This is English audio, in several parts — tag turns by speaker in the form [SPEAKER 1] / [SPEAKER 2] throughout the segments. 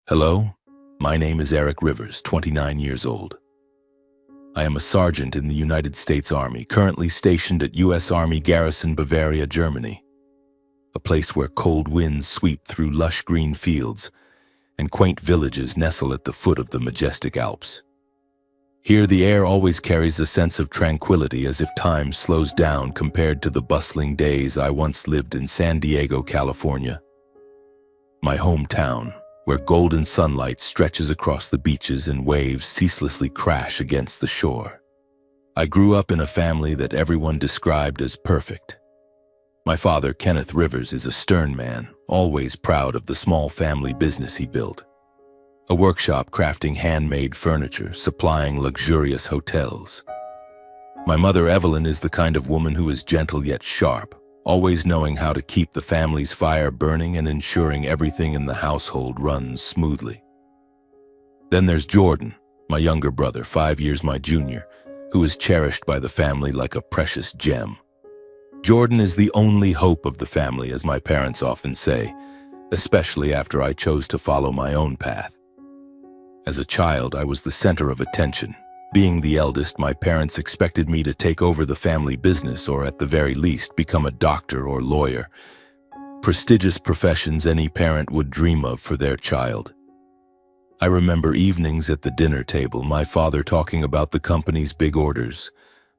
[SPEAKER 1] Hello, my name is Eric Rivers, 29 years old. I am a sergeant in the United States Army, currently stationed at U.S. Army Garrison Bavaria, Germany, a place where cold winds sweep through lush green fields and quaint villages nestle at the foot of the majestic Alps. Here, the air always carries a sense of tranquility, as if time slows down compared to the bustling days I once lived in San Diego, California, my hometown, where golden sunlight stretches across the beaches and waves ceaselessly crash against the shore. I grew up in a family that everyone described as perfect. My father, Kenneth Rivers, is a stern man, always proud of the small family business he built. A workshop crafting handmade furniture, supplying luxurious hotels. My mother, Evelyn, is the kind of woman who is gentle yet sharp, always knowing how to keep the family's fire burning and ensuring everything in the household runs smoothly. Then there's Jordan, my younger brother, 5 years my junior, who is cherished by the family like a precious gem. Jordan is the only hope of the family, as my parents often say, especially after I chose to follow my own path. As a child, I was the center of attention. Being the eldest, my parents expected me to take over the family business, or at the very least, become a doctor or lawyer. Prestigious professions any parent would dream of for their child. I remember evenings at the dinner table, my father talking about the company's big orders,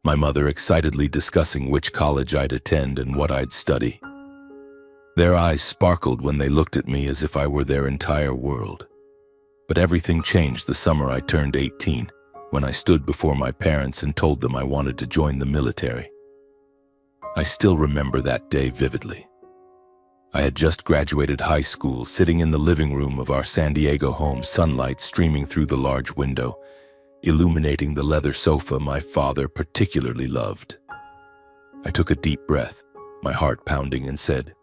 [SPEAKER 1] my mother excitedly discussing which college I'd attend and what I'd study. Their eyes sparkled when they looked at me as if I were their entire world. But everything changed the summer I turned 18. When I stood before my parents and told them I wanted to join the military. I still remember that day vividly. I had just graduated high school, sitting in the living room of our San Diego home, sunlight streaming through the large window, illuminating the leather sofa my father particularly loved. I took a deep breath, my heart pounding, and said,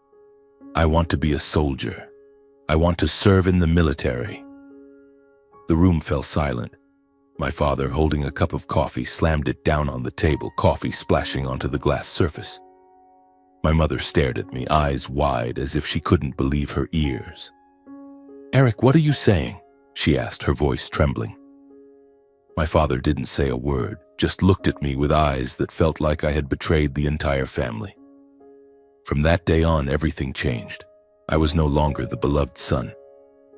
[SPEAKER 1] "I want to be a soldier. I want to serve in the military." The room fell silent. My father, holding a cup of coffee, slammed it down on the table, coffee splashing onto the glass surface. My mother stared at me, eyes wide, as if she couldn't believe her ears. "Eric, what are you saying?" she asked, her voice trembling. My father didn't say a word, just looked at me with eyes that felt like I had betrayed the entire family. From that day on, everything changed. I was no longer the beloved son.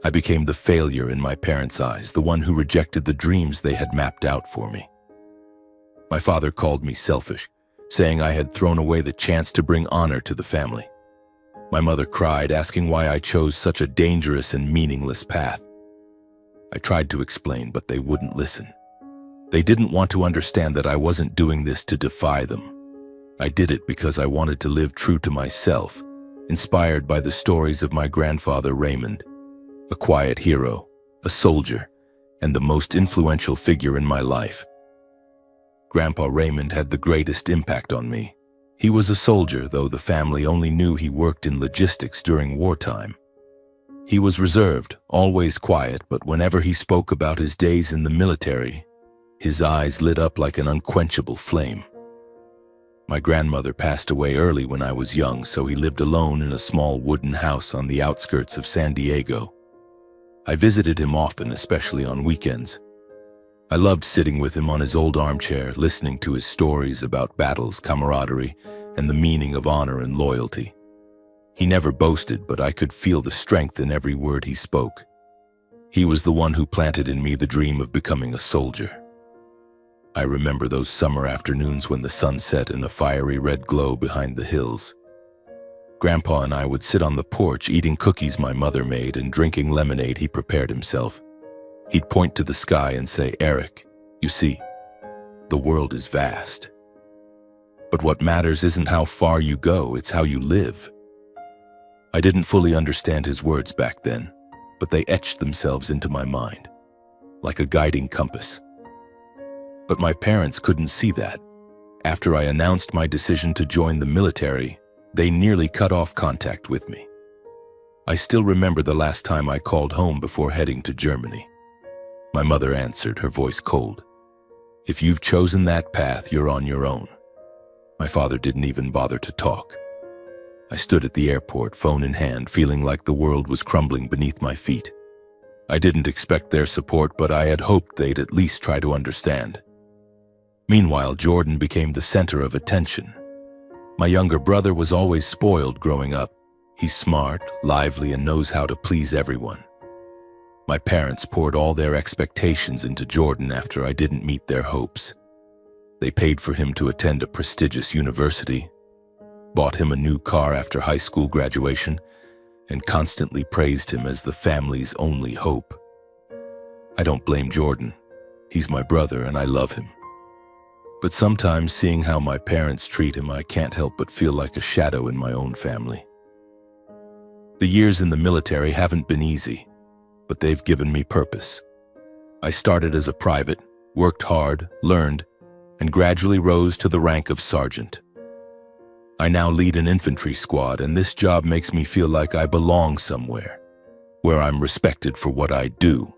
[SPEAKER 1] I became the failure in my parents' eyes, the one who rejected the dreams they had mapped out for me. My father called me selfish, saying I had thrown away the chance to bring honor to the family. My mother cried, asking why I chose such a dangerous and meaningless path. I tried to explain, but they wouldn't listen. They didn't want to understand that I wasn't doing this to defy them. I did it because I wanted to live true to myself, inspired by the stories of my grandfather Raymond. A quiet hero, a soldier, and the most influential figure in my life. Grandpa Raymond had the greatest impact on me. He was a soldier, though the family only knew he worked in logistics during wartime. He was reserved, always quiet, but whenever he spoke about his days in the military, his eyes lit up like an unquenchable flame. My grandmother passed away early when I was young, so he lived alone in a small wooden house on the outskirts of San Diego. I visited him often, especially on weekends. I loved sitting with him on his old armchair, listening to his stories about battles, camaraderie, and the meaning of honor and loyalty. He never boasted, but I could feel the strength in every word he spoke. He was the one who planted in me the dream of becoming a soldier. I remember those summer afternoons when the sun set in a fiery red glow behind the hills. Grandpa and I would sit on the porch eating cookies my mother made and drinking lemonade he prepared himself. He'd point to the sky and say, "Eric, you see, the world is vast. But what matters isn't how far you go, it's how you live." I didn't fully understand his words back then, but they etched themselves into my mind, like a guiding compass. But my parents couldn't see that. After I announced my decision to join the military, they nearly cut off contact with me. I still remember the last time I called home before heading to Germany. My mother answered, her voice cold. "If you've chosen that path, you're on your own." My father didn't even bother to talk. I stood at the airport, phone in hand, feeling like the world was crumbling beneath my feet. I didn't expect their support, but I had hoped they'd at least try to understand. Meanwhile, Jordan became the center of attention. My younger brother was always spoiled growing up. He's smart, lively, and knows how to please everyone. My parents poured all their expectations into Jordan after I didn't meet their hopes. They paid for him to attend a prestigious university, bought him a new car after high school graduation, and constantly praised him as the family's only hope. I don't blame Jordan. He's my brother and I love him. But sometimes seeing how my parents treat him, I can't help but feel like a shadow in my own family. The years in the military haven't been easy, but they've given me purpose. I started as a private, worked hard, learned, and gradually rose to the rank of sergeant. I now lead an infantry squad, and this job makes me feel like I belong somewhere, where I'm respected for what I do,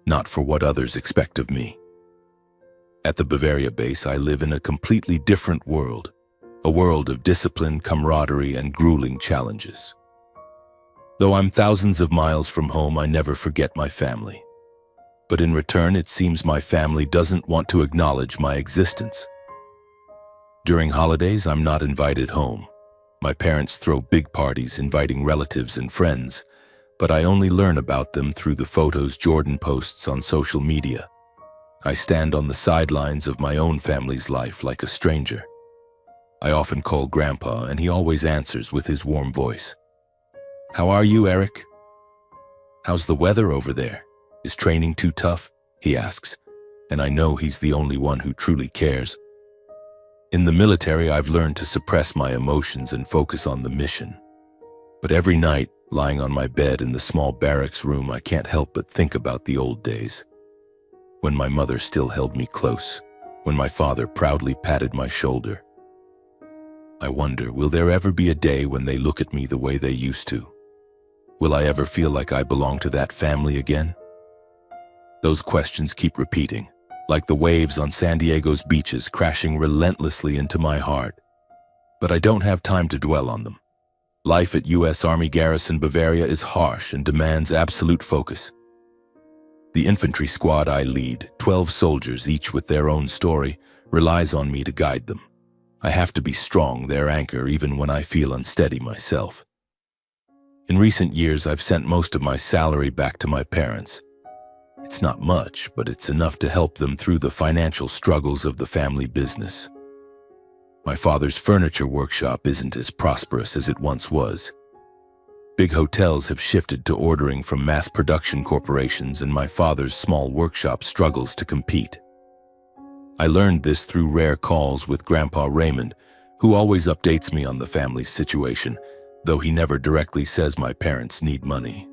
[SPEAKER 1] not for what others expect of me. At the Bavaria base, I live in a completely different world, a world of discipline, camaraderie, and grueling challenges. Though I'm thousands of miles from home, I never forget my family. But in return, it seems my family doesn't want to acknowledge my existence. During holidays, I'm not invited home. My parents throw big parties inviting relatives and friends, but I only learn about them through the photos Jordan posts on social media. I stand on the sidelines of my own family's life like a stranger. I often call Grandpa, and he always answers with his warm voice. "How are you, Eric? How's the weather over there? Is training too tough?" he asks, and I know he's the only one who truly cares. In the military, I've learned to suppress my emotions and focus on the mission. But every night, lying on my bed in the small barracks room, I can't help but think about the old days. When my mother still held me close, when my father proudly patted my shoulder. I wonder, will there ever be a day when they look at me the way they used to? Will I ever feel like I belong to that family again? Those questions keep repeating, like the waves on San Diego's beaches crashing relentlessly into my heart. But I don't have time to dwell on them. Life at U.S. Army Garrison Bavaria is harsh and demands absolute focus. The infantry squad I lead, 12 soldiers, each with their own story, relies on me to guide them. I have to be strong, their anchor, even when I feel unsteady myself. In recent years, I've sent most of my salary back to my parents. It's not much, but it's enough to help them through the financial struggles of the family business. My father's furniture workshop isn't as prosperous as it once was. Big hotels have shifted to ordering from mass production corporations, and my father's small workshop struggles to compete. I learned this through rare calls with Grandpa Raymond, who always updates me on the family's situation, though he never directly says my parents need money.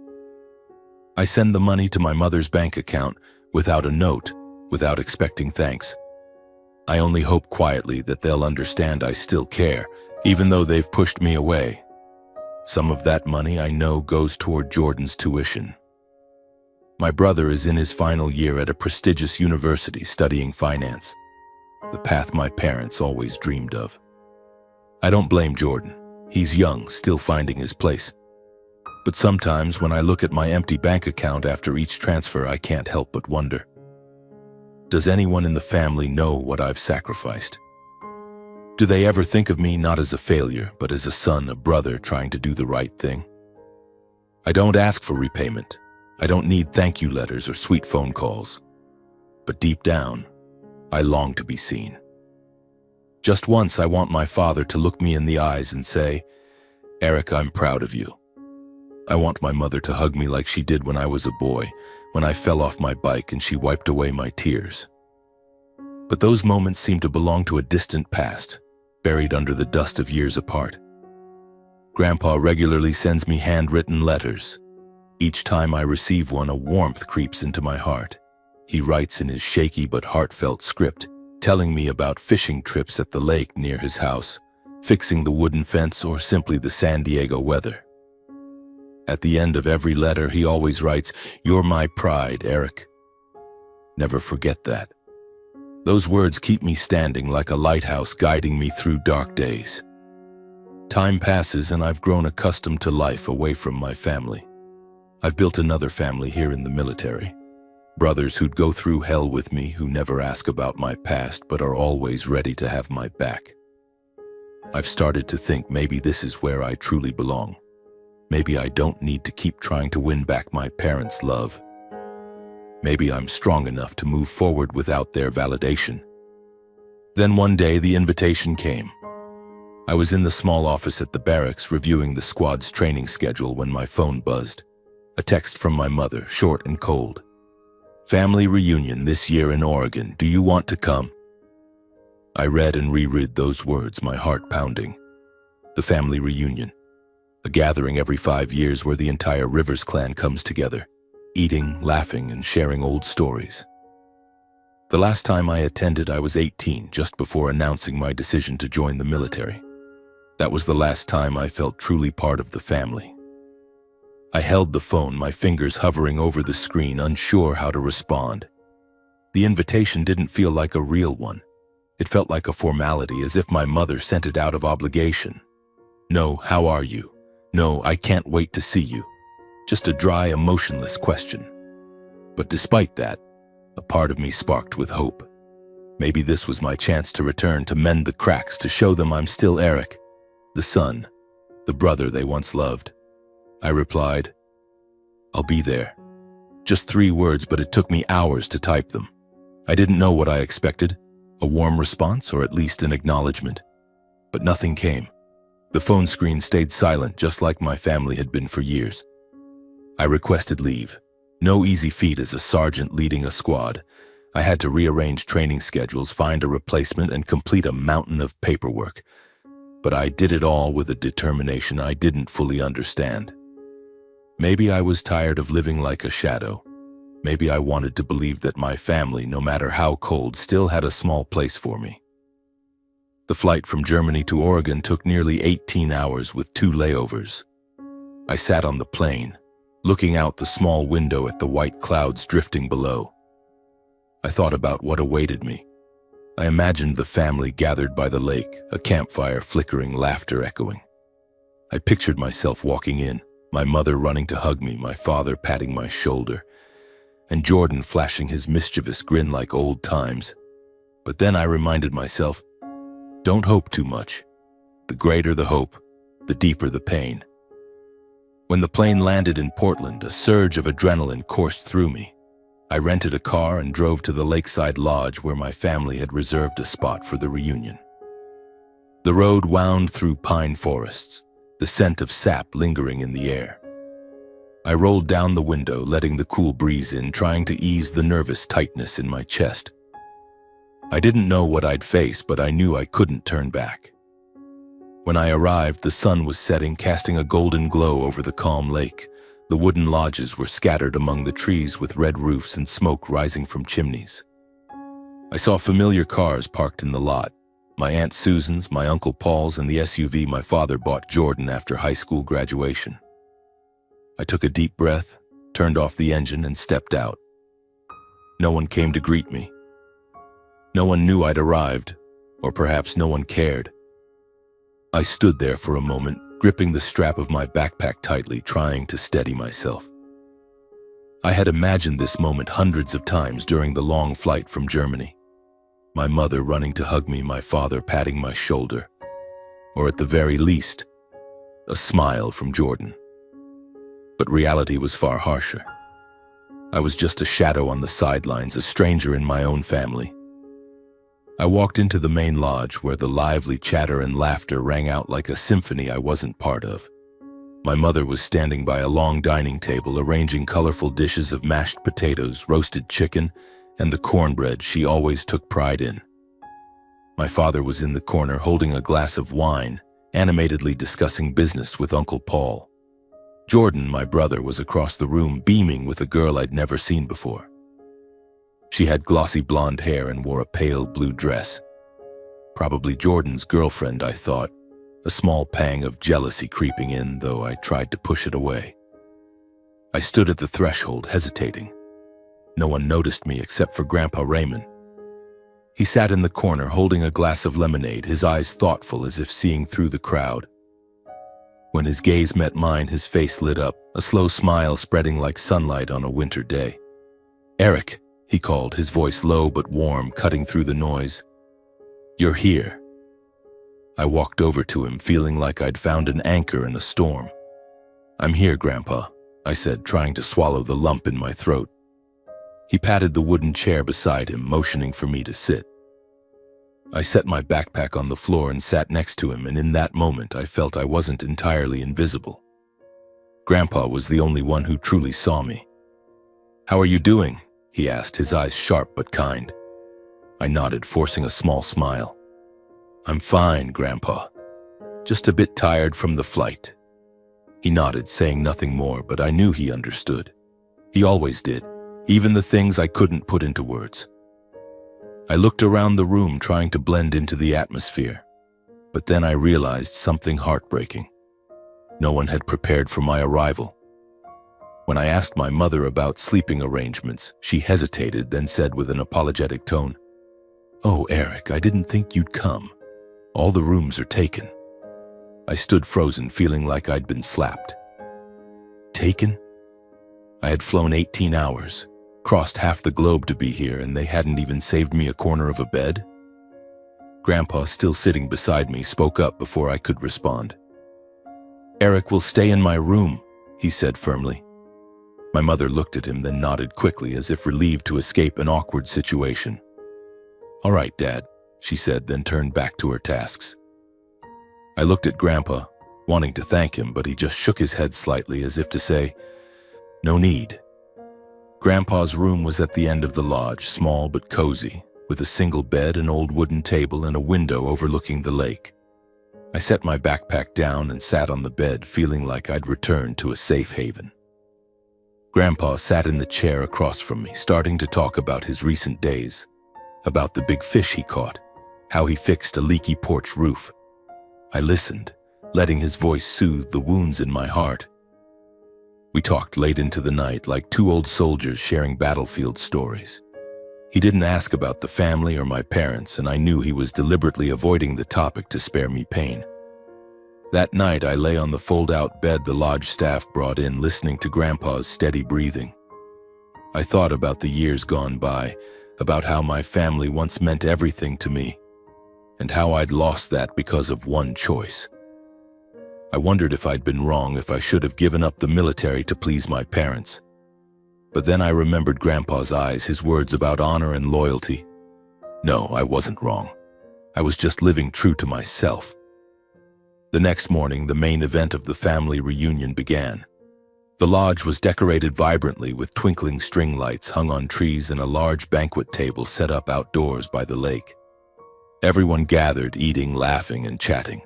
[SPEAKER 1] I send the money to my mother's bank account without a note, without expecting thanks. I only hope quietly that they'll understand I still care, even though they've pushed me away. Some of that money I know goes toward Jordan's tuition. My brother is in his final year at a prestigious university studying finance, the path my parents always dreamed of. I don't blame Jordan. He's young, still finding his place. But sometimes when I look at my empty bank account after each transfer, I can't help but wonder, does anyone in the family know what I've sacrificed? Do they ever think of me not as a failure, but as a son, a brother trying to do the right thing? I don't ask for repayment. I don't need thank you letters or sweet phone calls. But deep down, I long to be seen. Just once, I want my father to look me in the eyes and say, "Eric, I'm proud of you." I want my mother to hug me like she did when I was a boy, when I fell off my bike and she wiped away my tears. But those moments seem to belong to a distant past, buried under the dust of years apart. Grandpa regularly sends me handwritten letters. Each time I receive one, a warmth creeps into my heart. He writes in his shaky but heartfelt script, telling me about fishing trips at the lake near his house, fixing the wooden fence, or simply the San Diego weather. At the end of every letter, he always writes, "You're my pride, Eric." Never forget that. Those words keep me standing like a lighthouse guiding me through dark days. Time passes and I've grown accustomed to life away from my family. I've built another family here in the military. Brothers who'd go through hell with me, who never ask about my past but are always ready to have my back. I've started to think maybe this is where I truly belong. Maybe I don't need to keep trying to win back my parents' love. Maybe I'm strong enough to move forward without their validation. Then one day the invitation came. I was in the small office at the barracks reviewing the squad's training schedule when my phone buzzed. A text from my mother, short and cold. "Family reunion this year in Oregon. Do you want to come?" I read and reread those words, my heart pounding. The family reunion. A gathering every 5 years where the entire Rivers clan comes together, eating, laughing, and sharing old stories. The last time I attended, I was 18, just before announcing my decision to join the military. That was the last time I felt truly part of the family. I held the phone, my fingers hovering over the screen, unsure how to respond. The invitation didn't feel like a real one. It felt like a formality, as if my mother sent it out of obligation. "No, how are you? No, I can't wait to see you." Just a dry, emotionless question. But despite that, a part of me sparked with hope. Maybe this was my chance to return, to mend the cracks, to show them I'm still Eric, the son, the brother they once loved. I replied, "I'll be there." Just 3 words, but it took me hours to type them. I didn't know what I expected, a warm response or at least an acknowledgement. But nothing came. The phone screen stayed silent, just like my family had been for years. I requested leave. No easy feat as a sergeant leading a squad. I had to rearrange training schedules, find a replacement, and complete a mountain of paperwork. But I did it all with a determination I didn't fully understand. Maybe I was tired of living like a shadow. Maybe I wanted to believe that my family, no matter how cold, still had a small place for me. The flight from Germany to Oregon took nearly 18 hours with 2 layovers. I sat on the plane, looking out the small window at the white clouds drifting below. I thought about what awaited me. I imagined the family gathered by the lake, a campfire flickering, laughter echoing. I pictured myself walking in, my mother running to hug me, my father patting my shoulder, and Jordan flashing his mischievous grin like old times. But then I reminded myself, don't hope too much. The greater the hope, the deeper the pain. When the plane landed in Portland, a surge of adrenaline coursed through me. I rented a car and drove to the lakeside lodge where my family had reserved a spot for the reunion. The road wound through pine forests, the scent of sap lingering in the air. I rolled down the window, letting the cool breeze in, trying to ease the nervous tightness in my chest. I didn't know what I'd face, but I knew I couldn't turn back. When I arrived, the sun was setting, casting a golden glow over the calm lake. The wooden lodges were scattered among the trees with red roofs and smoke rising from chimneys. I saw familiar cars parked in the lot. My Aunt Susan's, my Uncle Paul's, and the SUV my father bought Jordan after high school graduation. I took a deep breath, turned off the engine, and stepped out. No one came to greet me. No one knew I'd arrived, or perhaps no one cared. I stood there for a moment, gripping the strap of my backpack tightly, trying to steady myself. I had imagined this moment hundreds of times during the long flight from Germany. My mother running to hug me, my father patting my shoulder, or at the very least, a smile from Jordan. But reality was far harsher. I was just a shadow on the sidelines, a stranger in my own family. I walked into the main lodge where the lively chatter and laughter rang out like a symphony I wasn't part of. My mother was standing by a long dining table, arranging colorful dishes of mashed potatoes, roasted chicken, and the cornbread she always took pride in. My father was in the corner holding a glass of wine, animatedly discussing business with Uncle Paul. Jordan, my brother, was across the room, beaming with a girl I'd never seen before. She had glossy blonde hair and wore a pale blue dress. Probably Jordan's girlfriend, I thought, a small pang of jealousy creeping in, though I tried to push it away. I stood at the threshold, hesitating. No one noticed me except for Grandpa Raymond. He sat in the corner holding a glass of lemonade, his eyes thoughtful as if seeing through the crowd. When his gaze met mine, his face lit up, a slow smile spreading like sunlight on a winter day. "Eric," he called, his voice low but warm, cutting through the noise. "You're here." I walked over to him, feeling like I'd found an anchor in a storm. "I'm here, Grandpa," I said, trying to swallow the lump in my throat. He patted the wooden chair beside him, motioning for me to sit. I set my backpack on the floor and sat next to him, and in that moment I felt I wasn't entirely invisible. Grandpa was the only one who truly saw me. "How are you doing?" he asked, his eyes sharp but kind. I nodded, forcing a small smile. "I'm fine, Grandpa. Just a bit tired from the flight." He nodded, saying nothing more, but I knew he understood. He always did, even the things I couldn't put into words. I looked around the room, trying to blend into the atmosphere, but then I realized something heartbreaking. No one had prepared for my arrival. When I asked my mother about sleeping arrangements, she hesitated, then said with an apologetic tone, "Oh, Eric, I didn't think you'd come. All the rooms are taken." I stood frozen, feeling like I'd been slapped. Taken? I had flown 18 hours, crossed half the globe to be here, and they hadn't even saved me a corner of a bed? Grandpa, still sitting beside me, spoke up before I could respond. "Eric will stay in my room," he said firmly. My mother looked at him, then nodded quickly, as if relieved to escape an awkward situation. "All right, Dad," she said, then turned back to her tasks. I looked at Grandpa, wanting to thank him, but he just shook his head slightly, as if to say, "No need." Grandpa's room was at the end of the lodge, small but cozy, with a single bed, an old wooden table, and a window overlooking the lake. I set my backpack down and sat on the bed, feeling like I'd returned to a safe haven. Grandpa sat in the chair across from me, starting to talk about his recent days, about the big fish he caught, how he fixed a leaky porch roof. I listened, letting his voice soothe the wounds in my heart. We talked late into the night, like two old soldiers sharing battlefield stories. He didn't ask about the family or my parents, and I knew he was deliberately avoiding the topic to spare me pain. That night, I lay on the fold-out bed the lodge staff brought in, listening to Grandpa's steady breathing. I thought about the years gone by, about how my family once meant everything to me, and how I'd lost that because of one choice. I wondered if I'd been wrong, if I should have given up the military to please my parents. But then I remembered Grandpa's eyes, his words about honor and loyalty. No, I wasn't wrong. I was just living true to myself. The next morning, the main event of the family reunion began. The lodge was decorated vibrantly with twinkling string lights hung on trees and a large banquet table set up outdoors by the lake. Everyone gathered, eating, laughing, and chatting.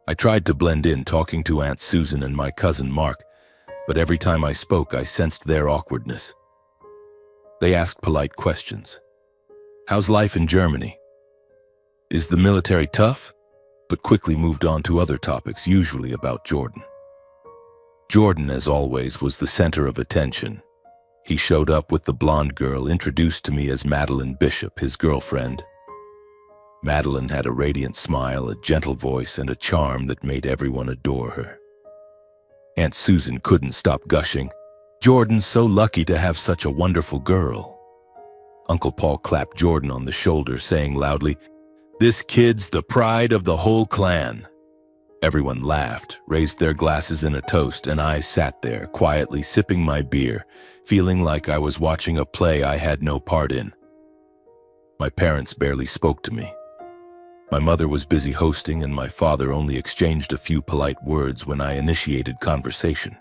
[SPEAKER 1] I tried to blend in, talking to Aunt Susan and my cousin Mark, but every time I spoke, I sensed their awkwardness. They asked polite questions. "How's life in Germany? Is the military tough?" But quickly moved on to other topics, usually about Jordan. Jordan, as always, was the center of attention. He showed up with the blonde girl, introduced to me as Madeline Bishop, his girlfriend. Madeline had a radiant smile, a gentle voice, and a charm that made everyone adore her. Aunt Susan couldn't stop gushing. "Jordan's so lucky to have such a wonderful girl." Uncle Paul clapped Jordan on the shoulder, saying loudly, "This kid's the pride of the whole clan." Everyone laughed, raised their glasses in a toast, and I sat there, quietly sipping my beer, feeling like I was watching a play I had no part in. My parents barely spoke to me. My mother was busy hosting, and my father only exchanged a few polite words when I initiated conversation.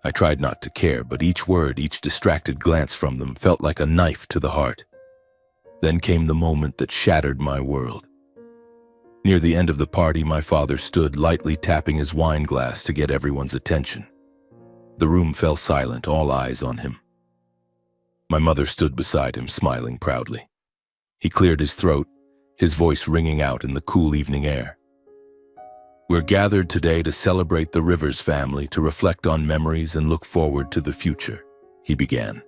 [SPEAKER 1] I tried not to care, but each word, each distracted glance from them felt like a knife to the heart. Then came the moment that shattered my world. Near the end of the party, my father stood, lightly tapping his wine glass to get everyone's attention. The room fell silent, all eyes on him. My mother stood beside him, smiling proudly. He cleared his throat, his voice ringing out in the cool evening air. "We're gathered today to celebrate the Rivers family, to reflect on memories and look forward to the future," he began.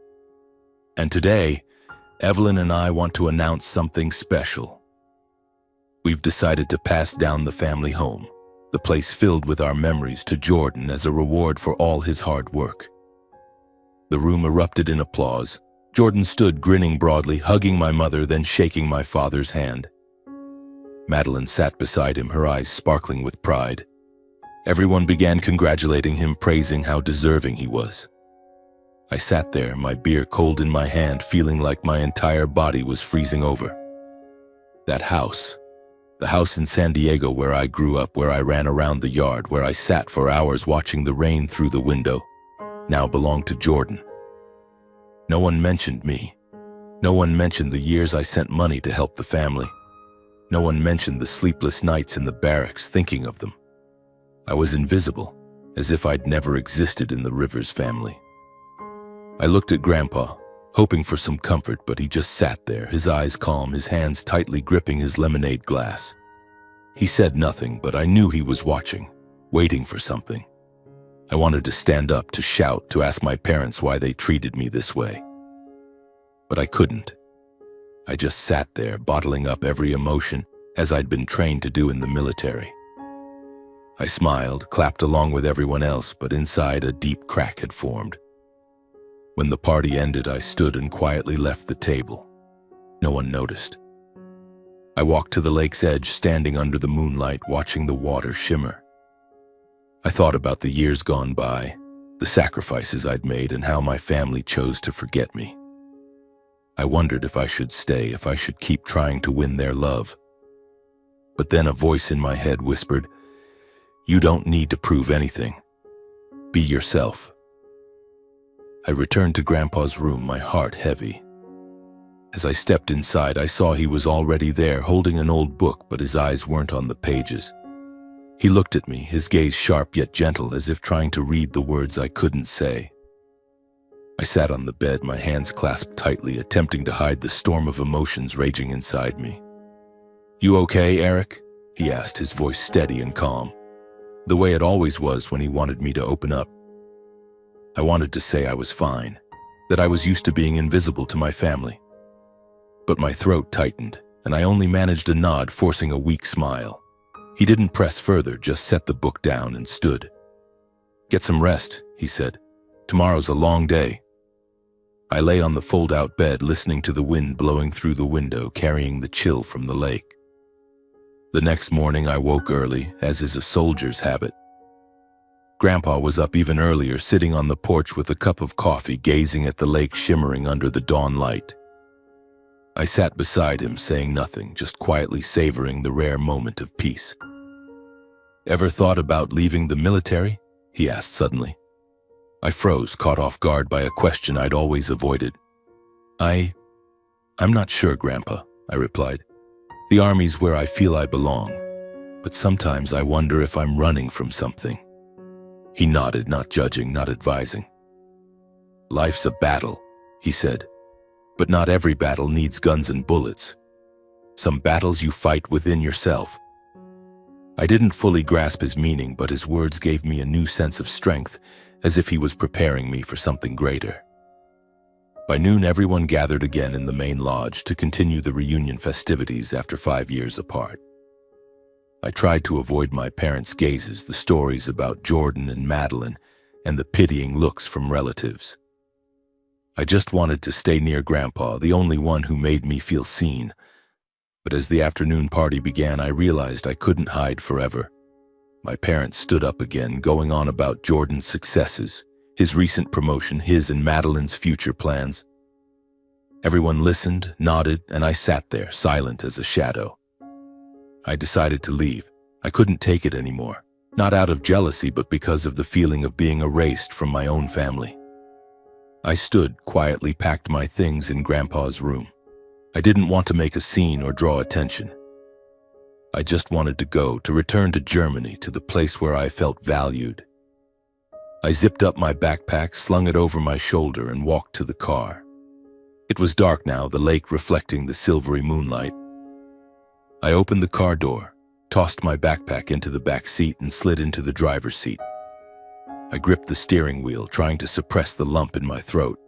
[SPEAKER 1] "And today, Evelyn and I want to announce something special. We've decided to pass down the family home, the place filled with our memories to Jordan as a reward for all his hard work. The room erupted in applause. Jordan stood grinning broadly, hugging my mother, then shaking my father's hand. Madeline sat beside him, her eyes sparkling with pride. Everyone began congratulating him, praising how deserving he was. I sat there, my beer cold in my hand, feeling like my entire body was freezing over. That house, the house in San Diego where I grew up, where I ran around the yard, where I sat for hours watching the rain through the window, now belonged to Jordan. No one mentioned me. No one mentioned the years I sent money to help the family. No one mentioned the sleepless nights in the barracks thinking of them. I was invisible, as if I'd never existed in the Rivers family. I looked at Grandpa, hoping for some comfort, but he just sat there, his eyes calm, his hands tightly gripping his lemonade glass. He said nothing, but I knew he was watching, waiting for something. I wanted to stand up, to shout, to ask my parents why they treated me this way. But I couldn't. I just sat there, bottling up every emotion, as I'd been trained to do in the military. I smiled, clapped along with everyone else, but inside a deep crack had formed. When the party ended, I stood and quietly left the table. No one noticed. I walked to the lake's edge, standing under the moonlight, watching the water shimmer. I thought about the years gone by, the sacrifices I'd made, and how my family chose to forget me. I wondered if I should stay, if I should keep trying to win their love. But then a voice in my head whispered, "You don't need to prove anything. Be yourself." I returned to Grandpa's room, my heart heavy. As I stepped inside, I saw he was already there, holding an old book, but his eyes weren't on the pages. He looked at me, his gaze sharp yet gentle, as if trying to read the words I couldn't say. I sat on the bed, my hands clasped tightly, attempting to hide the storm of emotions raging inside me. "You okay, Eric?" he asked, his voice steady and calm, the way it always was when he wanted me to open up. I wanted to say I was fine, that I was used to being invisible to my family. But my throat tightened, and I only managed a nod, forcing a weak smile. He didn't press further, just set the book down and stood. "Get some rest," he said. "Tomorrow's a long day." I lay on the fold-out bed, listening to the wind blowing through the window, carrying the chill from the lake. The next morning I woke early, as is a soldier's habit. Grandpa was up even earlier, sitting on the porch with a cup of coffee, gazing at the lake shimmering under the dawn light. I sat beside him, saying nothing, just quietly savoring the rare moment of peace. "Ever thought about leaving the military?" he asked suddenly. I froze, caught off guard by a question I'd always avoided. I'm not sure, Grandpa," I replied. "The Army's where I feel I belong, but sometimes I wonder if I'm running from something." He nodded, not judging, not advising. "Life's a battle," he said, "but not every battle needs guns and bullets. Some battles you fight within yourself." I didn't fully grasp his meaning, but his words gave me a new sense of strength, as if he was preparing me for something greater. By noon, everyone gathered again in the main lodge to continue the reunion festivities after 5 years apart. I tried to avoid my parents' gazes, the stories about Jordan and Madeline, and the pitying looks from relatives. I just wanted to stay near Grandpa, the only one who made me feel seen. But as the afternoon party began, I realized I couldn't hide forever. My parents stood up again, going on about Jordan's successes, his recent promotion, his and Madeline's future plans. Everyone listened, nodded, and I sat there, silent as a shadow. I decided to leave. I couldn't take it anymore, not out of jealousy, but because of the feeling of being erased from my own family. I stood, quietly packed my things in Grandpa's room. I didn't want to make a scene or draw attention. I just wanted to go, to return to Germany, to the place where I felt valued. I zipped up my backpack, slung it over my shoulder, and walked to the car. It was dark now, the lake reflecting the silvery moonlight. I opened the car door, tossed my backpack into the back seat, and slid into the driver's seat. I gripped the steering wheel, trying to suppress the lump in my throat.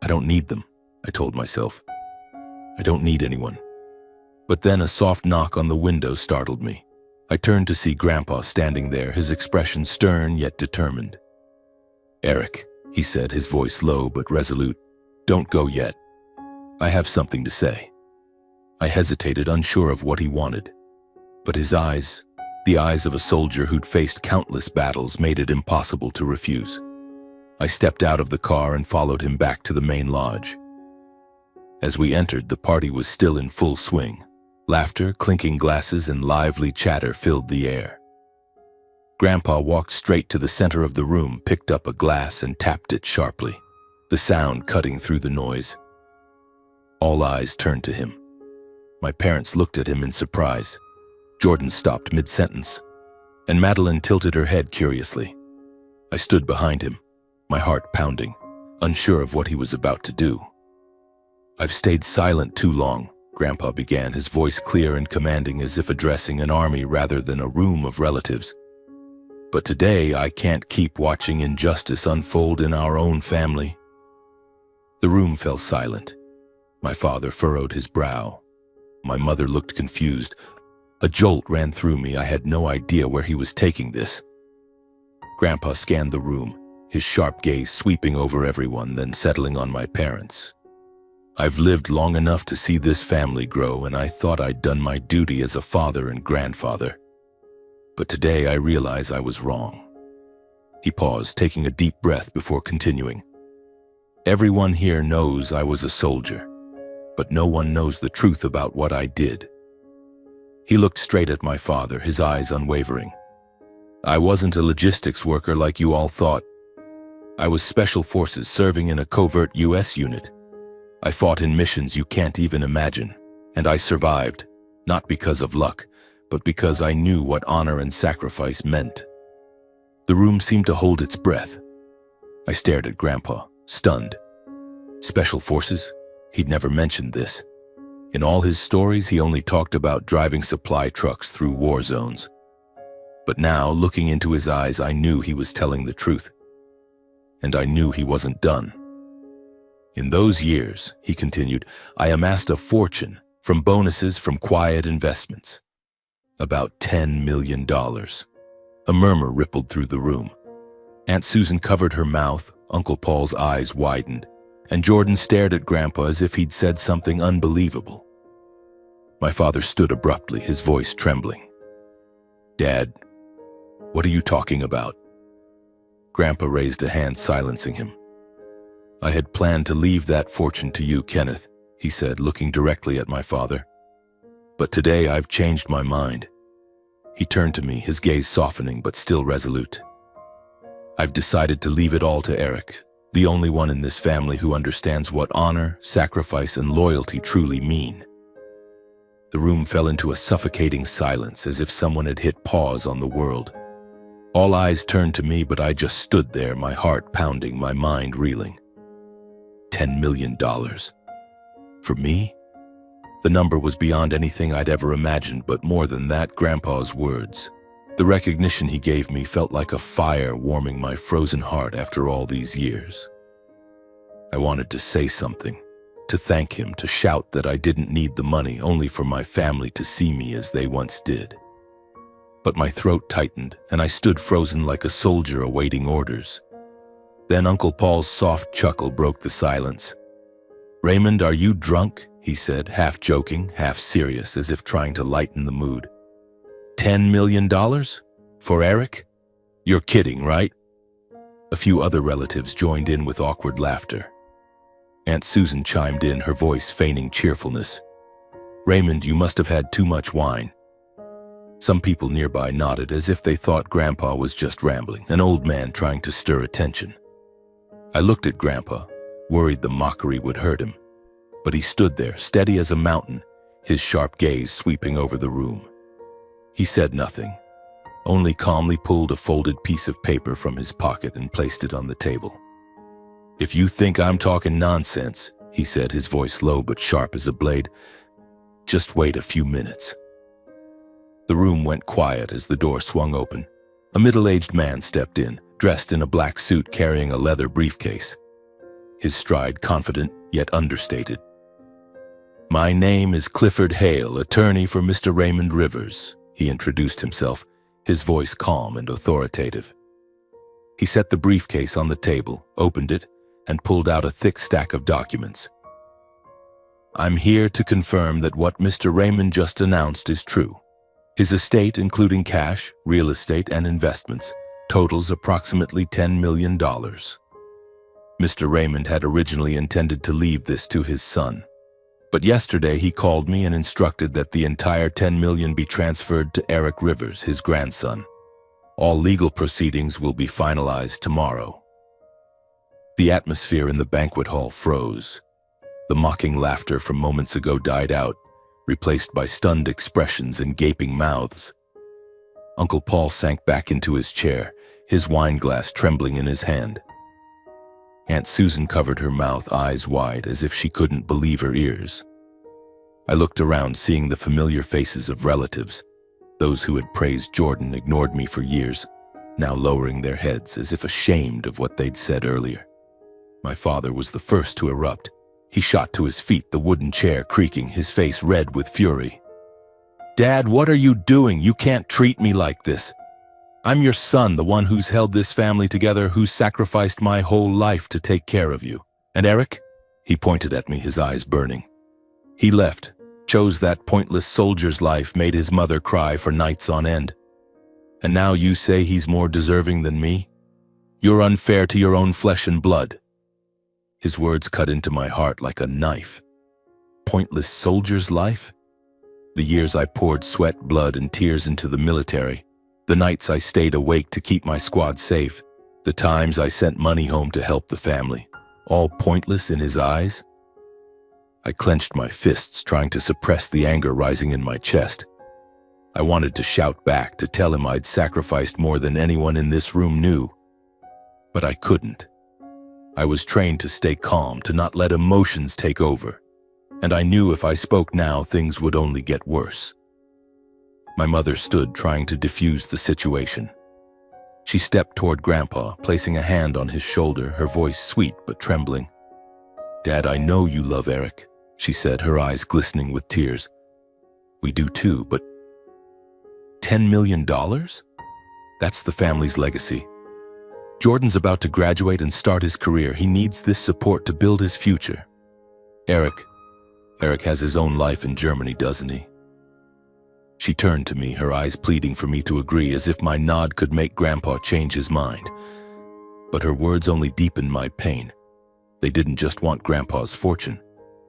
[SPEAKER 1] "I don't need them," I told myself. "I don't need anyone." But then a soft knock on the window startled me. I turned to see Grandpa standing there, his expression stern yet determined. "Eric," he said, his voice low but resolute, "don't go yet. I have something to say." I hesitated, unsure of what he wanted. But his eyes, the eyes of a soldier who'd faced countless battles, made it impossible to refuse. I stepped out of the car and followed him back to the main lodge. As we entered, the party was still in full swing. Laughter, clinking glasses, and lively chatter filled the air. Grandpa walked straight to the center of the room, picked up a glass and tapped it sharply, the sound cutting through the noise. All eyes turned to him. My parents looked at him in surprise. Jordan stopped mid-sentence, and Madeline tilted her head curiously. I stood behind him, my heart pounding, unsure of what he was about to do. "I've stayed silent too long," Grandpa began, his voice clear and commanding, as if addressing an army rather than a room of relatives. "But today I can't keep watching injustice unfold in our own family." The room fell silent. My father furrowed his brow. My mother looked confused. A jolt ran through me. I had no idea where he was taking this. Grandpa scanned the room, his sharp gaze sweeping over everyone, then settling on my parents. "I've lived long enough to see this family grow, and I thought I'd done my duty as a father and grandfather. But today I realize I was wrong." He paused, taking a deep breath before continuing. "Everyone here knows I was a soldier, but no one knows the truth about what I did." He looked straight at my father, his eyes unwavering. "I wasn't a logistics worker like you all thought. I was special forces serving in a covert U.S. unit. I fought in missions you can't even imagine, and I survived, not because of luck, but because I knew what honor and sacrifice meant." The room seemed to hold its breath. I stared at Grandpa, stunned. Special forces? He'd never mentioned this. In all his stories, he only talked about driving supply trucks through war zones. But now, looking into his eyes, I knew he was telling the truth. And I knew he wasn't done. "In those years," he continued, "I amassed a fortune from bonuses from quiet investments. About $10 million. A murmur rippled through the room. Aunt Susan covered her mouth, Uncle Paul's eyes widened, and Jordan stared at Grandpa as if he'd said something unbelievable. My father stood abruptly, his voice trembling. "Dad, what are you talking about?" Grandpa raised a hand, silencing him. "I had planned to leave that fortune to you, Kenneth," he said, looking directly at my father. "But today I've changed my mind." He turned to me, his gaze softening but still resolute. "I've decided to leave it all to Eric, the only one in this family who understands what honor, sacrifice, and loyalty truly mean." The room fell into a suffocating silence, as if someone had hit pause on the world. All eyes turned to me, but I just stood there, my heart pounding, my mind reeling. $10 million. For me? The number was beyond anything I'd ever imagined, but more than that, Grandpa's words. The recognition he gave me felt like a fire warming my frozen heart after all these years. I wanted to say something, to thank him, to shout that I didn't need the money, only for my family to see me as they once did. But my throat tightened, and I stood frozen like a soldier awaiting orders. Then Uncle Paul's soft chuckle broke the silence. "Raymond, are you drunk?" he said, half joking, half serious, as if trying to lighten the mood. $10 million? For Eric? You're kidding, right? A few other relatives joined in with awkward laughter. Aunt Susan chimed in, her voice feigning cheerfulness. "Raymond, you must have had too much wine." Some people nearby nodded, as if they thought Grandpa was just rambling, an old man trying to stir attention. I looked at Grandpa, worried the mockery would hurt him. But he stood there, steady as a mountain, his sharp gaze sweeping over the room. He said nothing, only calmly pulled a folded piece of paper from his pocket and placed it on the table. "If you think I'm talking nonsense," he said, his voice low but sharp as a blade, "just wait a few minutes." The room went quiet as the door swung open. A middle-aged man stepped in, dressed in a black suit carrying a leather briefcase. His stride confident yet understated. "My name is Clifford Hale, attorney for Mr. Raymond Rivers," he introduced himself, his voice calm and authoritative. He set the briefcase on the table, opened it, and pulled out a thick stack of documents. I'm here to confirm that what Mr. Raymond just announced is true. His estate, including cash, real estate, and investments, totals approximately $10 million. Mr. Raymond had originally intended to leave this to his son. But yesterday he called me and instructed that the entire $10 million be transferred to Eric Rivers, his grandson. All legal proceedings will be finalized tomorrow. The atmosphere in the banquet hall froze. The mocking laughter from moments ago died out, replaced by stunned expressions and gaping mouths. Uncle Paul sank back into his chair, his wine glass trembling in his hand. Aunt Susan covered her mouth, eyes wide, as if she couldn't believe her ears. I looked around, seeing the familiar faces of relatives. Those who had praised Jordan ignored me for years, now lowering their heads as if ashamed of what they'd said earlier. My father was the first to erupt. He shot to his feet, the wooden chair creaking, his face red with fury. Dad, what are you doing? You can't treat me like this. I'm your son, the one who's held this family together, who's sacrificed my whole life to take care of you. And Eric? He pointed at me, his eyes burning. He left, chose that pointless soldier's life, made his mother cry for nights on end. And now you say he's more deserving than me? You're unfair to your own flesh and blood. His words cut into my heart like a knife. Pointless soldier's life? The years I poured sweat, blood, and tears into the military, the nights I stayed awake to keep my squad safe, the times I sent money home to help the family, all pointless in his eyes? I clenched my fists, trying to suppress the anger rising in my chest. I wanted to shout back, to tell him I'd sacrificed more than anyone in this room knew. But I couldn't. I was trained to stay calm, to not let emotions take over. And I knew if I spoke now, things would only get worse. My mother stood, trying to defuse the situation. She stepped toward Grandpa, placing a hand on his shoulder, her voice sweet but trembling. Dad, I know you love Eric, she said, her eyes glistening with tears. We do too, but $10 million? That's the family's legacy. Jordan's about to graduate and start his career. He needs this support to build his future. Eric has his own life in Germany, doesn't he? She turned to me, her eyes pleading for me to agree, as if my nod could make Grandpa change his mind. But her words only deepened my pain. They didn't just want Grandpa's fortune.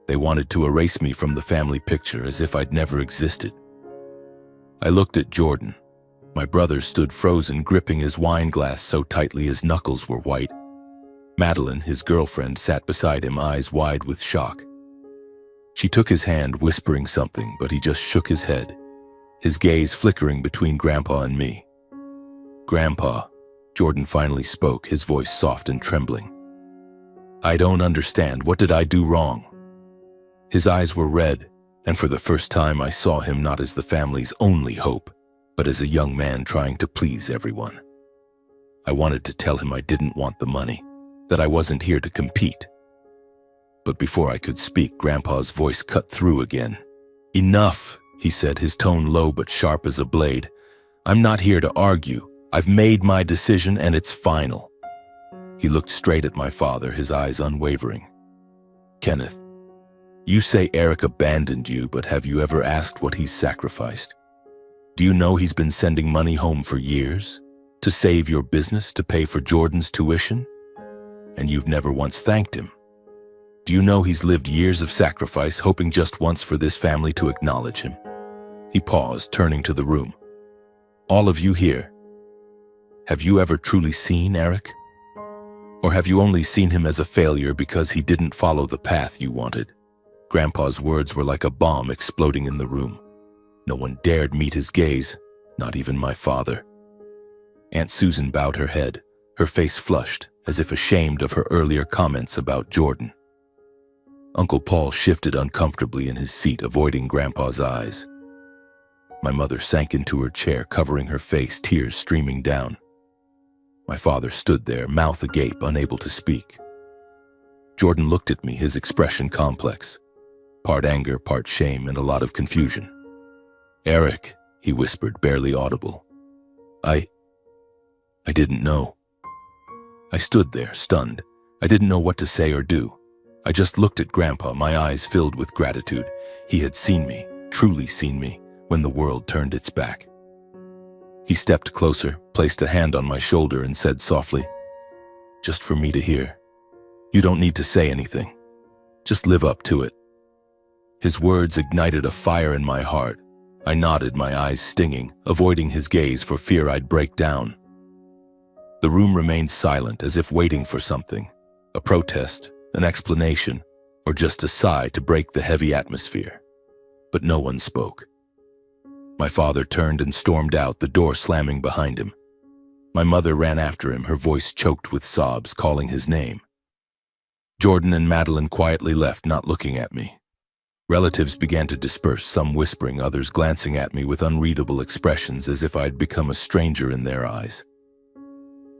[SPEAKER 1] They wanted to erase me from the family picture, as if I'd never existed. I looked at Jordan. My brother stood frozen, gripping his wine glass so tightly his knuckles were white. Madeline, his girlfriend, sat beside him, eyes wide with shock. She took his hand, whispering something, but he just shook his head, his gaze flickering between Grandpa and me. Grandpa, Jordan finally spoke, his voice soft and trembling. I don't understand. What did I do wrong? His eyes were red, and for the first time I saw him not as the family's only hope, but as a young man trying to please everyone. I wanted to tell him I didn't want the money, that I wasn't here to compete. But before I could speak, Grandpa's voice cut through again. Enough, he said, his tone low but sharp as a blade. I'm not here to argue. I've made my decision and it's final. He looked straight at my father, his eyes unwavering. Kenneth, you say Eric abandoned you, but have you ever asked what he's sacrificed? Do you know he's been sending money home for years? To save your business, to pay for Jordan's tuition? And you've never once thanked him. Do you know he's lived years of sacrifice, hoping just once for this family to acknowledge him? He paused, turning to the room. All of you here, have you ever truly seen Eric? Or have you only seen him as a failure because he didn't follow the path you wanted? Grandpa's words were like a bomb exploding in the room. No one dared meet his gaze, not even my father. Aunt Susan bowed her head, her face flushed, as if ashamed of her earlier comments about Jordan. Uncle Paul shifted uncomfortably in his seat, avoiding Grandpa's eyes. My mother sank into her chair, covering her face, tears streaming down. My father stood there, mouth agape, unable to speak. Jordan looked at me, his expression complex, part anger, part shame, and a lot of confusion. Eric, he whispered, barely audible. I didn't know. I stood there, stunned. I didn't know what to say or do. I just looked at Grandpa, my eyes filled with gratitude. He had seen me, truly seen me, when the world turned its back. He stepped closer, placed a hand on my shoulder, and said softly, "Just for me to hear. You don't need to say anything. Just live up to it." His words ignited a fire in my heart. I nodded, my eyes stinging, avoiding his gaze for fear I'd break down. The room remained silent, as if waiting for something, a protest, an explanation, or just a sigh to break the heavy atmosphere. But no one spoke. My father turned and stormed out, the door slamming behind him. My mother ran after him, her voice choked with sobs, calling his name. Jordan and Madeline quietly left, not looking at me. Relatives began to disperse, some whispering, others glancing at me with unreadable expressions, as if I'd become a stranger in their eyes.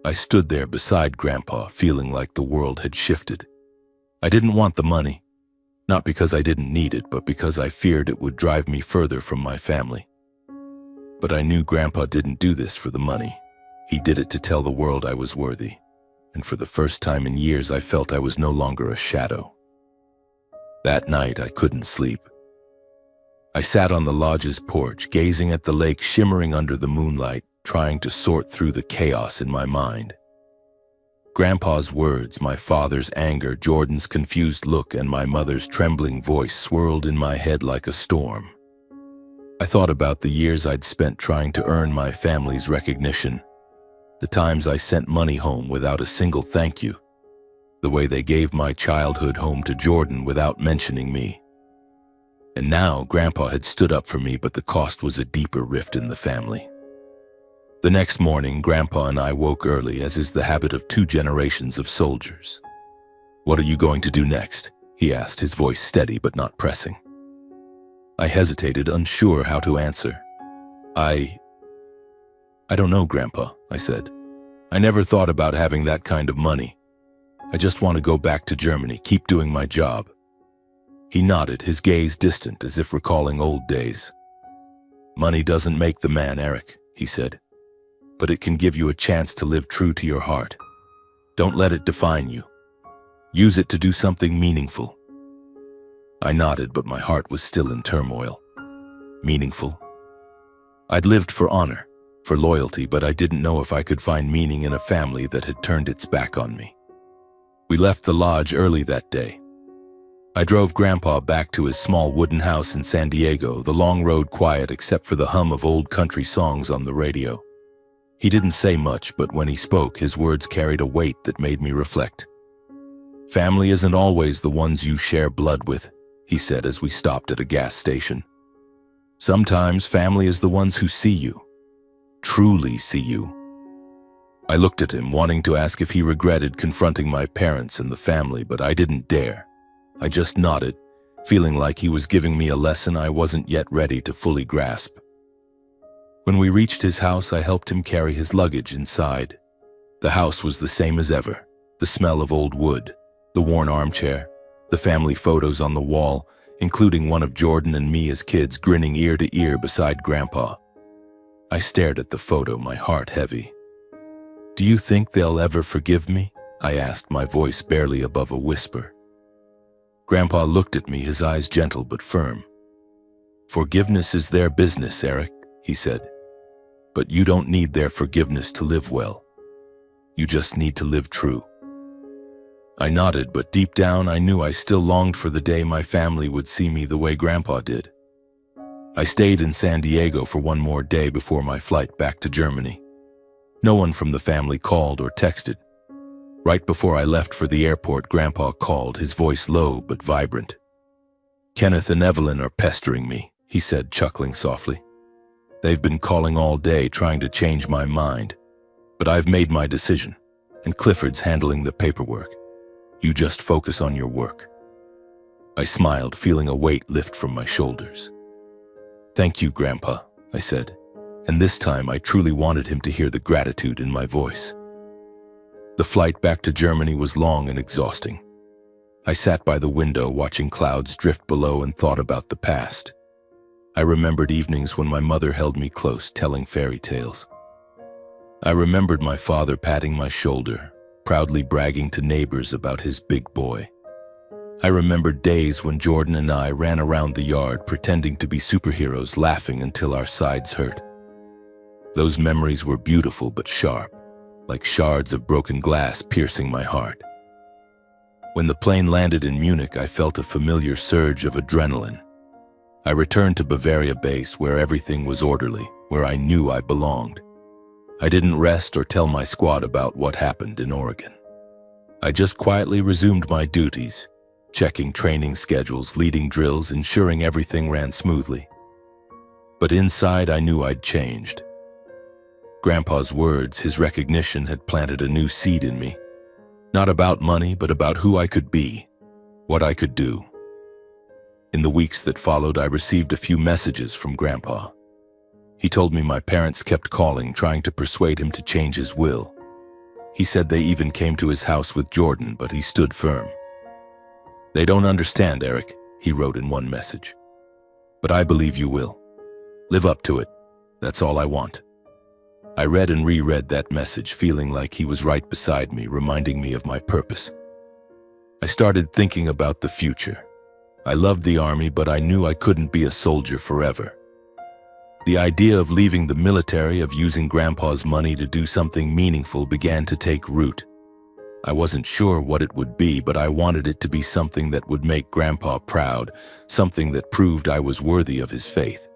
[SPEAKER 1] I stood there beside Grandpa, feeling like the world had shifted. I didn't want the money, not because I didn't need it, but because I feared it would drive me further from my family. But I knew Grandpa didn't do this for the money. He did it to tell the world I was worthy, and for the first time in years I felt I was no longer a shadow. That night I couldn't sleep. I sat on the lodge's porch, gazing at the lake shimmering under the moonlight, trying to sort through the chaos in my mind. Grandpa's words, my father's anger, Jordan's confused look, and my mother's trembling voice swirled in my head like a storm. I thought about the years I'd spent trying to earn my family's recognition, the times I sent money home without a single thank you, the way they gave my childhood home to Jordan without mentioning me. And now Grandpa had stood up for me, but the cost was a deeper rift in the family. The next morning, Grandpa and I woke early, as is the habit of 2 generations of soldiers. "What are you going to do next?" he asked, his voice steady but not pressing. I hesitated, unsure how to answer. I don't know, Grandpa, I said. I never thought about having that kind of money. I just want to go back to Germany, keep doing my job. He nodded, his gaze distant, as if recalling old days. "Money doesn't make the man, Eric," he said. "But it can give you a chance to live true to your heart. Don't let it define you. Use it to do something meaningful." I nodded, but my heart was still in turmoil. Meaningful? I'd lived for honor, for loyalty, but I didn't know if I could find meaning in a family that had turned its back on me. We left the lodge early that day. I drove Grandpa back to his small wooden house in San Diego, the long road quiet except for the hum of old country songs on the radio. He didn't say much, but when he spoke, his words carried a weight that made me reflect. "Family isn't always the ones you share blood with," he said as we stopped at a gas station. "Sometimes family is the ones who see you, truly see you." I looked at him, wanting to ask if he regretted confronting my parents and the family, but I didn't dare. I just nodded, feeling like he was giving me a lesson I wasn't yet ready to fully grasp. When we reached his house, I helped him carry his luggage inside. The house was the same as ever, the smell of old wood, the worn armchair, the family photos on the wall, including one of Jordan and me as kids grinning ear to ear beside Grandpa. I stared at the photo, my heart heavy. "Do you think they'll ever forgive me?" I asked, my voice barely above a whisper. Grandpa looked at me, his eyes gentle but firm. "Forgiveness is their business, Eric," he said. "But you don't need their forgiveness to live well. You just need to live true." I nodded, but deep down I knew I still longed for the day my family would see me the way Grandpa did. I stayed in San Diego for one more day before my flight back to Germany. No one from the family called or texted. Right before I left for the airport, Grandpa called, his voice low but vibrant. "Kenneth and Evelyn are pestering me," he said, chuckling softly. "They've been calling all day trying to change my mind. But I've made my decision, and Clifford's handling the paperwork. You just focus on your work." I smiled, feeling a weight lift from my shoulders. "Thank you, Grandpa," I said, and this time I truly wanted him to hear the gratitude in my voice. The flight back to Germany was long and exhausting. I sat by the window watching clouds drift below and thought about the past. I remembered evenings when my mother held me close, telling fairy tales. I remembered my father patting my shoulder, proudly bragging to neighbors about his big boy. I remembered days when Jordan and I ran around the yard pretending to be superheroes, laughing until our sides hurt. Those memories were beautiful but sharp, like shards of broken glass piercing my heart. When the plane landed in Munich, I felt a familiar surge of adrenaline. I returned to Bavaria base where everything was orderly, where I knew I belonged. I didn't rest or tell my squad about what happened in Oregon. I just quietly resumed my duties, checking training schedules, leading drills, ensuring everything ran smoothly. But inside, I knew I'd changed. Grandpa's words, his recognition, had planted a new seed in me. Not about money, but about who I could be, what I could do. In the weeks that followed, I received a few messages from Grandpa. He told me my parents kept calling, trying to persuade him to change his will. He said they even came to his house with Jordan, but he stood firm. "They don't understand, Eric," he wrote in one message. "But I believe you will. Live up to it. That's all I want." I read and reread that message, feeling like he was right beside me, reminding me of my purpose. I started thinking about the future. I loved the army, but I knew I couldn't be a soldier forever. The idea of leaving the military, of using Grandpa's money to do something meaningful, began to take root. I wasn't sure what it would be, but I wanted it to be something that would make Grandpa proud, something that proved I was worthy of his faith.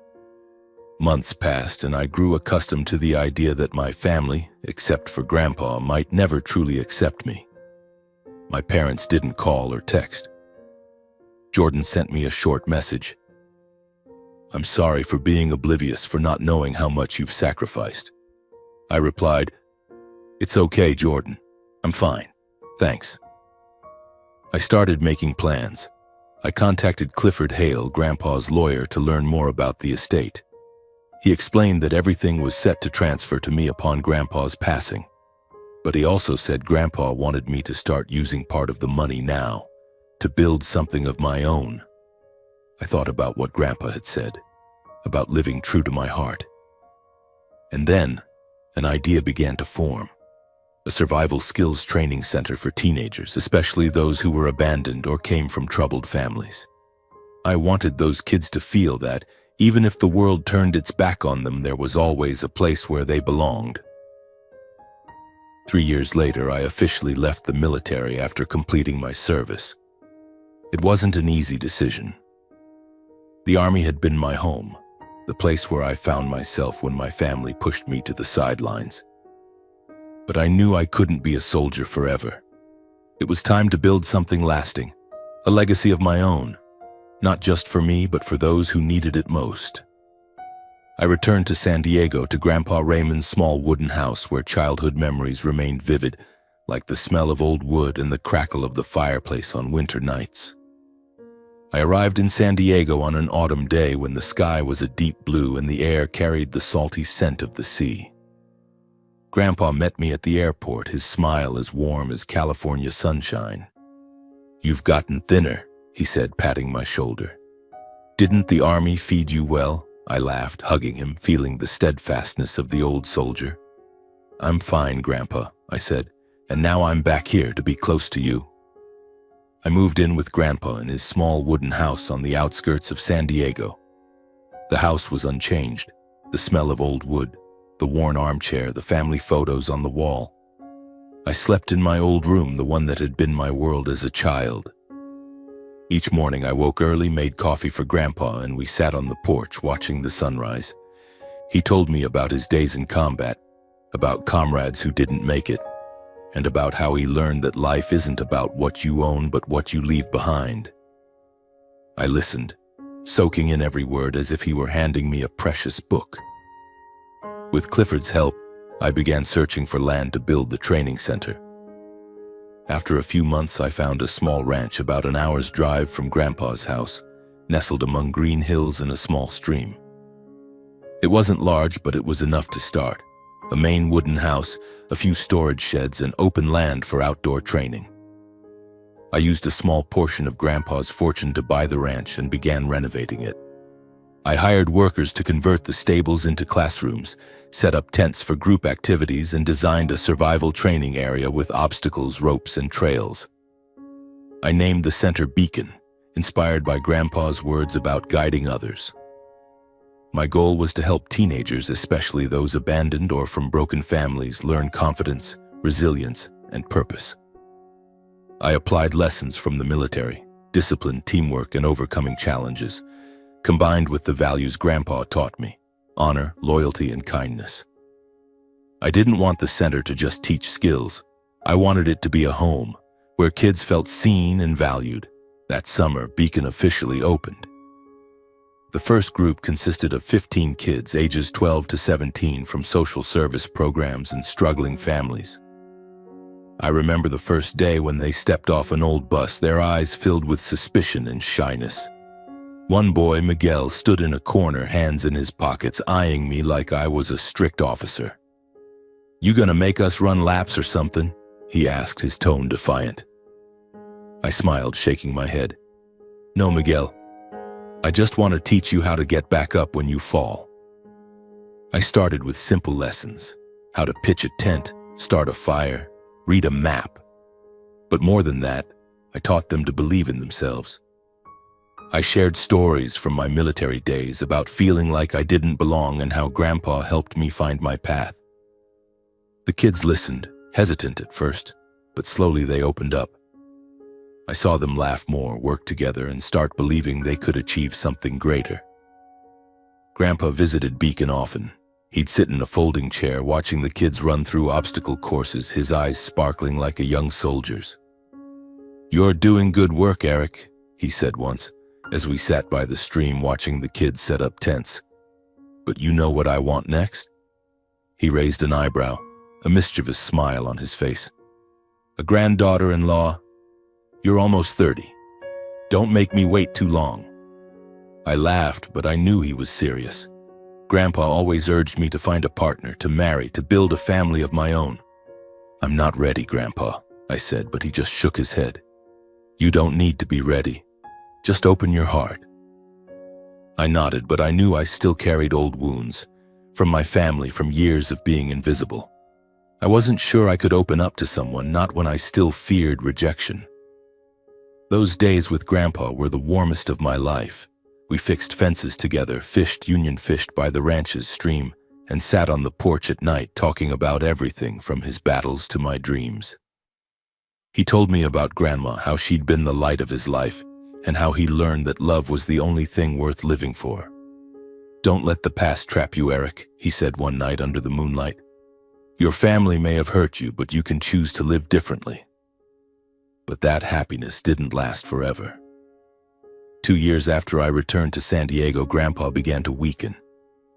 [SPEAKER 1] Months passed, and I grew accustomed to the idea that my family, except for Grandpa, might never truly accept me. My parents didn't call or text. Jordan sent me a short message. "I'm sorry for being oblivious, for not knowing how much you've sacrificed." I replied, "It's okay, Jordan. I'm fine. Thanks." I started making plans. I contacted Clifford Hale, Grandpa's lawyer, to learn more about the estate. He explained that everything was set to transfer to me upon Grandpa's passing. But he also said Grandpa wanted me to start using part of the money now, to build something of my own. I thought about what Grandpa had said, about living true to my heart. And then, an idea began to form. A survival skills training center for teenagers, especially those who were abandoned or came from troubled families. I wanted those kids to feel that, even if the world turned its back on them, there was always a place where they belonged. 3 years later, I officially left the military after completing my service. It wasn't an easy decision. The army had been my home, the place where I found myself when my family pushed me to the sidelines. But I knew I couldn't be a soldier forever. It was time to build something lasting, a legacy of my own, not just for me, but for those who needed it most. I returned to San Diego, to Grandpa Raymond's small wooden house where childhood memories remained vivid, like the smell of old wood and the crackle of the fireplace on winter nights. I arrived in San Diego on an autumn day when the sky was a deep blue and the air carried the salty scent of the sea. Grandpa met me at the airport, his smile as warm as California sunshine. "You've gotten thinner," he said, patting my shoulder. "Didn't the army feed you well?" I laughed, hugging him, feeling the steadfastness of the old soldier. "I'm fine, Grandpa," I said, "and now I'm back here to be close to you." I moved in with Grandpa in his small wooden house on the outskirts of San Diego. The house was unchanged, the smell of old wood, the worn armchair, the family photos on the wall. I slept in my old room, the one that had been my world as a child. Each morning I woke early, made coffee for Grandpa, and we sat on the porch watching the sunrise. He told me about his days in combat, about comrades who didn't make it, and about how he learned that life isn't about what you own but what you leave behind. I listened, soaking in every word as if he were handing me a precious book. With Clifford's help, I began searching for land to build the training center. After a few months, I found a small ranch about an hour's drive from Grandpa's house, nestled among green hills and a small stream. It wasn't large, but it was enough to start. A main wooden house, a few storage sheds, and open land for outdoor training. I used a small portion of Grandpa's fortune to buy the ranch and began renovating it. I hired workers to convert the stables into classrooms, set up tents for group activities, and designed a survival training area with obstacles, ropes, and trails. I named the center Beacon, inspired by Grandpa's words about guiding others. My goal was to help teenagers, especially those abandoned or from broken families, learn confidence, resilience, and purpose. I applied lessons from the military, discipline, teamwork, and overcoming challenges, combined with the values Grandpa taught me: honor, loyalty, and kindness. I didn't want the center to just teach skills. I wanted it to be a home where kids felt seen and valued. That summer, Beacon officially opened. The first group consisted of 15 kids ages 12 to 17 from social service programs and struggling families. I remember the first day when they stepped off an old bus, their eyes filled with suspicion and shyness. One boy, Miguel, stood in a corner, hands in his pockets, eyeing me like I was a strict officer. "You gonna make us run laps or something?" he asked, his tone defiant. I smiled, shaking my head. "No, Miguel. I just want to teach you how to get back up when you fall." I started with simple lessons: how to pitch a tent, start a fire, read a map. But more than that, I taught them to believe in themselves. I shared stories from my military days about feeling like I didn't belong and how Grandpa helped me find my path. The kids listened, hesitant at first, but slowly they opened up. I saw them laugh more, work together, and start believing they could achieve something greater. Grandpa visited Beacon often. He'd sit in a folding chair watching the kids run through obstacle courses, his eyes sparkling like a young soldier's. "You're doing good work, Eric," he said once, as we sat by the stream watching the kids set up tents. "But you know what I want next?" He raised an eyebrow, a mischievous smile on his face. "A granddaughter-in-law? You're almost 30. Don't make me wait too long." I laughed, but I knew he was serious. Grandpa always urged me to find a partner, to marry, to build a family of my own. "I'm not ready, Grandpa," I said, but he just shook his head. "You don't need to be ready. Just open your heart." I nodded, but I knew I still carried old wounds, from my family, from years of being invisible. I wasn't sure I could open up to someone, not when I still feared rejection. Those days with Grandpa were the warmest of my life. We fixed fences together, fished union fished by the ranch's stream, and sat on the porch at night talking about everything from his battles to my dreams. He told me about Grandma, how she'd been the light of his life, and how he learned that love was the only thing worth living for. "Don't let the past trap you, Eric," he said one night under the moonlight. "Your family may have hurt you, but you can choose to live differently." But that happiness didn't last forever. 2 years after I returned to San Diego, Grandpa began to weaken.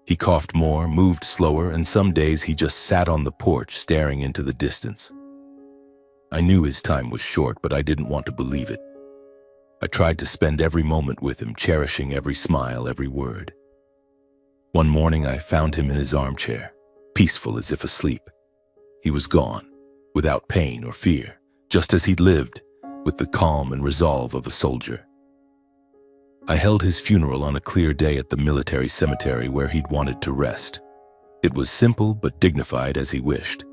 [SPEAKER 1] He coughed more, moved slower, and some days he just sat on the porch staring into the distance. I knew his time was short, but I didn't want to believe it. I tried to spend every moment with him, cherishing every smile, every word. One morning I found him in his armchair, peaceful as if asleep. He was gone, without pain or fear, just as he'd lived, with the calm and resolve of a soldier. I held his funeral on a clear day at the military cemetery where he'd wanted to rest. It was simple but dignified as he wished.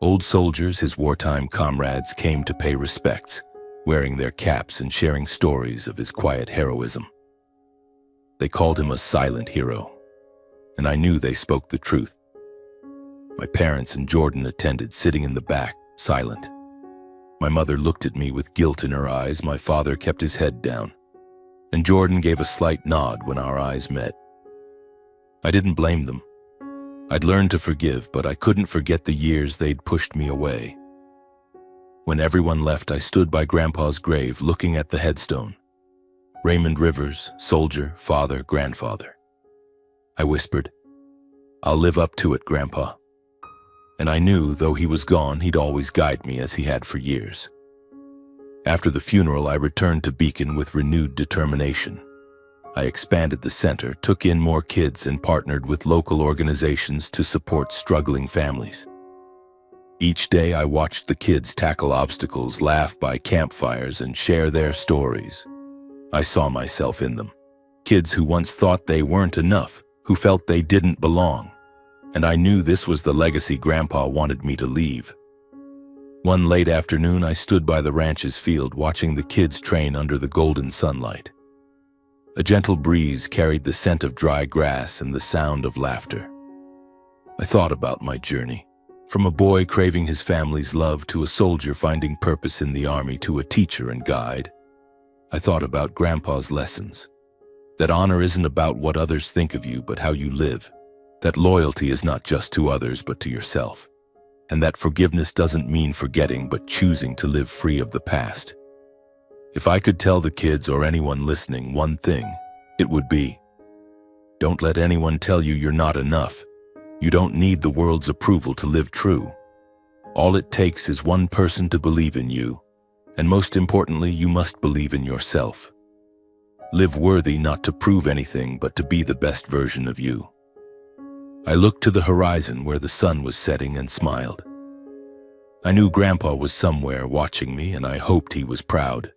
[SPEAKER 1] Old soldiers, his wartime comrades, came to pay respects, wearing their caps and sharing stories of his quiet heroism. They called him a silent hero, and I knew they spoke the truth. My parents and Jordan attended, sitting in the back, silent. My mother looked at me with guilt in her eyes, my father kept his head down, and Jordan gave a slight nod when our eyes met. I didn't blame them. I'd learned to forgive, but I couldn't forget the years they'd pushed me away. When everyone left, I stood by Grandpa's grave, looking at the headstone. Raymond Rivers, soldier, father, grandfather. I whispered, "I'll live up to it, Grandpa." And I knew, though he was gone, he'd always guide me as he had for years. After the funeral, I returned to Beacon with renewed determination. I expanded the center, took in more kids, and partnered with local organizations to support struggling families. Each day, I watched the kids tackle obstacles, laugh by campfires, and share their stories. I saw myself in them. Kids who once thought they weren't enough, who felt they didn't belong. And I knew this was the legacy Grandpa wanted me to leave. One late afternoon, I stood by the ranch's field watching the kids train under the golden sunlight. A gentle breeze carried the scent of dry grass and the sound of laughter. I thought about my journey, from a boy craving his family's love to a soldier finding purpose in the army to a teacher and guide. I thought about Grandpa's lessons, that honor isn't about what others think of you but how you live, that loyalty is not just to others but to yourself, and that forgiveness doesn't mean forgetting but choosing to live free of the past. If I could tell the kids or anyone listening one thing, it would be, don't let anyone tell you you're not enough. You don't need the world's approval to live true. All it takes is one person to believe in you, and most importantly, you must believe in yourself. Live worthy not to prove anything but to be the best version of you. I looked to the horizon where the sun was setting and smiled. I knew Grandpa was somewhere watching me, and I hoped he was proud.